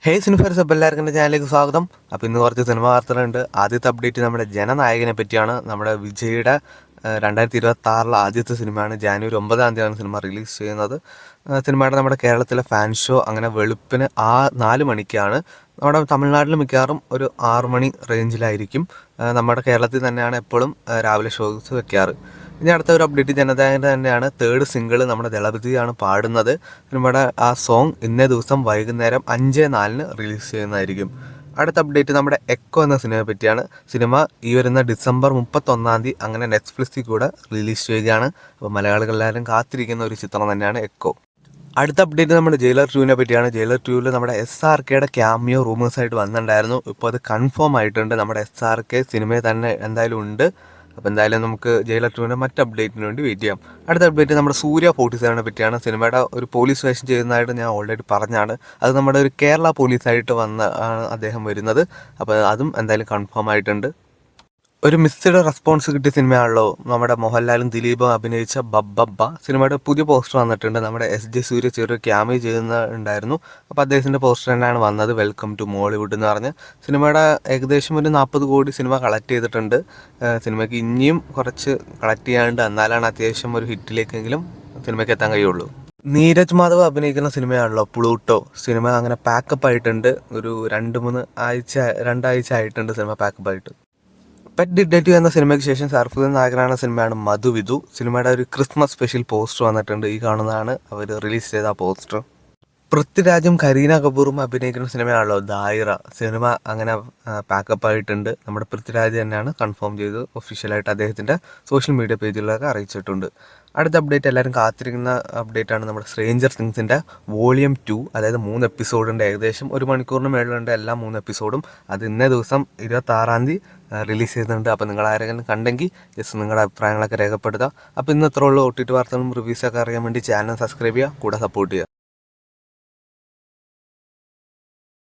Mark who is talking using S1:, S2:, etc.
S1: ഹേ സിനിഫേഴ്സ്, അപ്പോൾ എല്ലാവർക്കും എൻ്റെ ചാനലിലേക്ക് സ്വാഗതം. അപ്പോൾ ഇന്ന് കുറച്ച് സിനിമ വാർത്തകളുണ്ട്. ആദ്യത്തെ അപ്ഡേറ്റ് നമ്മുടെ ജനനായകനെ പറ്റിയാണ്. നമ്മുടെ വിജയുടെ 2026 ആദ്യത്തെ സിനിമയാണ്. ജാനുവരി 9 സിനിമ റിലീസ് ചെയ്യുന്നത്. സിനിമയുടെ നമ്മുടെ കേരളത്തിലെ ഫാൻ ഷോ അങ്ങനെ വെളുപ്പിന് 4 മണിക്കാണ്. നമ്മുടെ തമിഴ്നാട്ടിൽ മിക്കവാറും ഒരു 6 മണി റേഞ്ചിലായിരിക്കും. നമ്മുടെ കേരളത്തിൽ തന്നെയാണ് എപ്പോഴും രാവിലെ ഷോസ് വെക്കാറ്. ഇനി അടുത്ത ഒരു അപ്ഡേറ്റ് ജനതായകൻ്റെ തന്നെയാണ്. തേർഡ് സിംഗിൾ നമ്മുടെ ദളപതിയാണ് പാടുന്നത്. നമ്മുടെ ആ സോങ് ഇന്നേ ദിവസം വൈകുന്നേരം 5:04 റിലീസ് ചെയ്യുന്നതായിരിക്കും. അടുത്ത അപ്ഡേറ്റ് നമ്മുടെ എക്കോ എന്ന സിനിമയെ പറ്റിയാണ്. സിനിമ ഈ വരുന്ന ഡിസംബർ 31 അങ്ങനെ നെറ്റ്ഫ്ലിക്സിൽ കൂടെ റിലീസ് ചെയ്യുകയാണ്. അപ്പോൾ മലയാളികളെല്ലാവരും കാത്തിരിക്കുന്ന ഒരു ചിത്രം തന്നെയാണ് എക്കോ. അടുത്ത അപ്ഡേറ്റ് നമ്മുടെ ജയിലർ 2നെ പറ്റിയാണ്. ജയിലർ 2ൽ നമ്മുടെ SRKയുടെ ക്യാമിയോ റൂമേഴ്സായിട്ട് വന്നിട്ടുണ്ടായിരുന്നു. ഇപ്പോൾ അത് കൺഫേം ആയിട്ടുണ്ട്. നമ്മുടെ SRK സിനിമയിൽ തന്നെ എന്തായാലും ഉണ്ട്. അപ്പോൾ എന്തായാലും നമുക്ക് ജയിലർ 2ൻ്റെ മറ്റ് അപ്ഡേറ്റിന് വേണ്ടി വെയിറ്റ് ചെയ്യാം. അടുത്ത അപ്ഡേറ്റ് നമ്മുടെ സൂര്യ 47നെ പറ്റിയാണ്. സിനിമയുടെ ഒരു പോലീസ് വേഷം ചെയ്യുന്നതായിട്ട് ഞാൻ ഓൾറെഡി പറഞ്ഞാണ്. അത് നമ്മുടെ ഒരു കേരള പോലീസായിട്ട് ആണ് അദ്ദേഹം വരുന്നത്. അപ്പോൾ അതും എന്തായാലും കൺഫേം ആയിട്ടുണ്ട്. ഒരു മിക്സ്ഡ് റെസ്പോൺസ് കിട്ടിയ സിനിമയാണല്ലോ നമ്മുടെ മോഹൻലാലും ദിലീപും അഭിനയിച്ച ബബ്ബബ്ബ. സിനിമയുടെ പുതിയ പോസ്റ്റർ വന്നിട്ടുണ്ട്. നമ്മുടെ SJ സൂര്യ ചെറിയൊരു ക്യാമിയോ ചെയ്യുന്നുണ്ടായിരുന്നു. അപ്പോൾ അദ്ദേഹത്തിൻ്റെ പോസ്റ്റർ തന്നെയാണ് വന്നത്. വെൽക്കം ടു മോളിവുഡ് എന്ന് പറഞ്ഞ്. സിനിമയുടെ ഏകദേശം ഒരു 40 കോടി സിനിമ കളക്ട് ചെയ്തിട്ടുണ്ട്. സിനിമയ്ക്ക് ഇനിയും കുറച്ച് കളക്ട് ചെയ്യാണ്ട്, എന്നാലാണ് അത്യാവശ്യം ഒരു ഹിറ്റിലേക്കെങ്കിലും സിനിമയ്ക്ക് എത്താൻ കഴിയുള്ളൂ. നീരജ് മാധവ് അഭിനയിക്കുന്ന സിനിമയാണല്ലോ പ്ലൂട്ടോ. സിനിമ അങ്ങനെ പാക്കപ്പ് ആയിട്ടുണ്ട്. ഒരു 2-3 ആഴ്ച ആയിട്ടുണ്ട് സിനിമ പാക്കപ്പ് ആയിട്ട്. പെറ്റ് ഡിറ്റക്റ്റീവ് എന്ന സിനിമയ്ക്ക് ശേഷം സർഫുദ്ദീൻ നായകനാണ് സിനിമയാണ് മധുവിധു. സിനിമയുടെ ഒരു ക്രിസ്മസ് സ്പെഷ്യൽ പോസ്റ്റർ വന്നിട്ടുണ്ട്. ഈ കാണുന്നതാണ് അവർ റിലീസ് ചെയ്ത ആ പോസ്റ്റർ. പൃഥ്വിരാജും കരീന കപൂറും അഭിനയിക്കുന്ന സിനിമയാണല്ലോ ദായിറ. സിനിമ അങ്ങനെ പാക്കപ്പ് ആയിട്ടുണ്ട്. നമ്മുടെ പൃഥ്വിരാജ് തന്നെയാണ് കൺഫേം ചെയ്ത് ഒഫീഷ്യലായിട്ട് അദ്ദേഹത്തിൻ്റെ സോഷ്യൽ മീഡിയ പേജിലൊക്കെ അറിയിച്ചിട്ടുണ്ട്. അടുത്ത അപ്ഡേറ്റ് എല്ലാവരും കാത്തിരിക്കുന്ന അപ്ഡേറ്റാണ് നമ്മുടെ സ്ട്രേഞ്ചർ തിങ്സിൻ്റെ വോളിയം 2. അതായത് 3 എപ്പിസോഡുണ്ട്. ഏകദേശം 1 മണിക്കൂറിന് മേളിലുണ്ട് എല്ലാ 3 എപ്പിസോഡും. അത് ഇന്നേ ദിവസം 26 റിലീസ് ചെയ്യുന്നുണ്ട്. അപ്പോൾ നിങ്ങൾ ആരെങ്കിലും കണ്ടെങ്കിൽ ജസ്റ്റ് നിങ്ങളുടെ അഭിപ്രായങ്ങളൊക്കെ രേഖപ്പെടുത്തുക. അപ്പോൾ ഇന്ന് ഇത്രേ ഉള്ളൂ. OTT വാർത്തകളും റിവ്യൂസൊക്കെ അറിയാൻ വേണ്ടി ചാനൽ സബ്സ്ക്രൈബ് ചെയ്യുക, കൂടെ സപ്പോർട്ട് ചെയ്യുക.